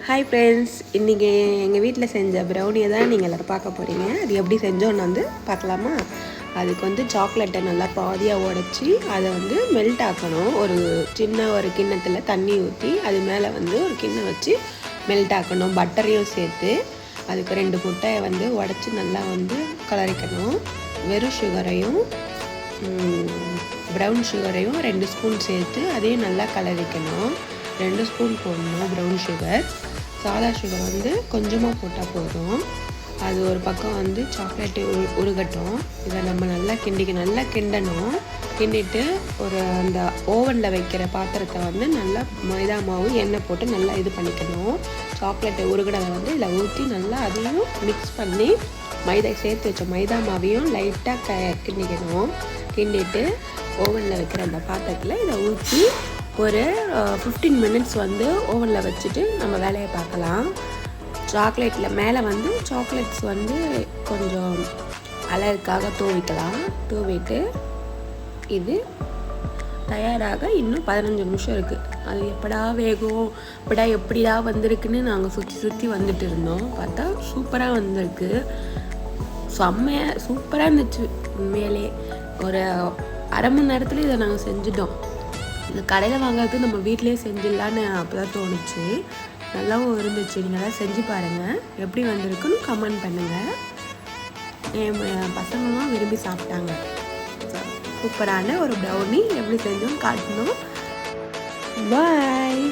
Hi friends, இன்றைக்கி எங்கள் வீட்டில் செஞ்ச ப்ரௌனியை தான் நீங்கள் எல்லோரும் பார்க்க போகிறீங்க. அது எப்படி செஞ்சோன்னு வந்து பார்க்கலாமா? அதுக்கு வந்து சாக்லேட்டை நல்லா பாதியாக உடச்சி அதை வந்து மெல்ட் ஆக்கணும். ஒரு கிண்ணத்தில் தண்ணி ஊற்றி அது மேலே வந்து ஒரு கிண்ணம் வச்சு மெல்ட் ஆக்கணும். பட்டரையும் சேர்த்து அதுக்கு 2 முட்டையை வந்து உடச்சி நல்லா வந்து கலரிக்கணும். வெறும் சுகரையும் ப்ரௌன் சுகரையும் 2 ஸ்பூன் சேர்த்து அதையும் நல்லா கலரிக்கணும். 2 ஸ்பூன் போடணும் ப்ரௌன் சுகர். சாதா சுகர் வந்து கொஞ்சமாக போட்டால் போதும். அது ஒரு பக்கம் வந்து சாக்லேட்டு உருகட்டும். இதை நம்ம நல்லா கிண்டணும். கிண்டிட்டு அந்த ஓவனில் வைக்கிற பாத்திரத்தை வந்து நல்லா மைதா மாவு எண்ணெய் போட்டு நல்லா இது பண்ணிக்கணும். சாக்லேட்டை உருகினதை வந்து இதில் ஊற்றி நல்லா அதையும் மிக்ஸ் பண்ணி சேர்த்து வச்ச மைதா மாவையும் லைட்டாக கிண்டிக்கணும். கிண்டிட்டு ஓவனில் வைக்கிற அந்த பாத்திரத்தில் இதை ஊற்றி ஒரு 15 மினிட்ஸ் வந்து ஓவனில் வச்சுட்டு நம்ம வேலையை பார்க்கலாம். சாக்லேட்டில் மேலே வந்து சாக்லேட்ஸ் வந்து கொஞ்சம் அழகுக்காக தூவிட்டு இது தயாராக இன்னும் 15 நிமிஷம் இருக்குது. அது எப்படா வேகும், எப்படிடா வந்திருக்குன்னு நாங்கள் சுற்றி வந்துட்டு இருந்தோம். பார்த்தா சூப்பராக வந்திருக்கு. சூப்பராக இருந்துச்சு. உண்மையிலே ஒரு அரை மணி நேரத்தில் இதை நாங்கள் செஞ்சிட்டோம். இந்த கடையில் வாங்கிறது நம்ம வீட்டிலே செஞ்சிடலான்னு அப்போ தான் தோணுச்சு. நல்லாவும் இருந்துச்சு. நீங்கள் எல்லாம் செஞ்சு பாருங்கள். எப்படி வந்திருக்குன்னு கமெண்ட் பண்ணுங்கள். என் பசங்களும் விரும்பி சாப்பிட்டாங்க. சூப்பரான ஒரு ப்ரௌனி எப்படி செஞ்சோம் காட்டணும். பாய்.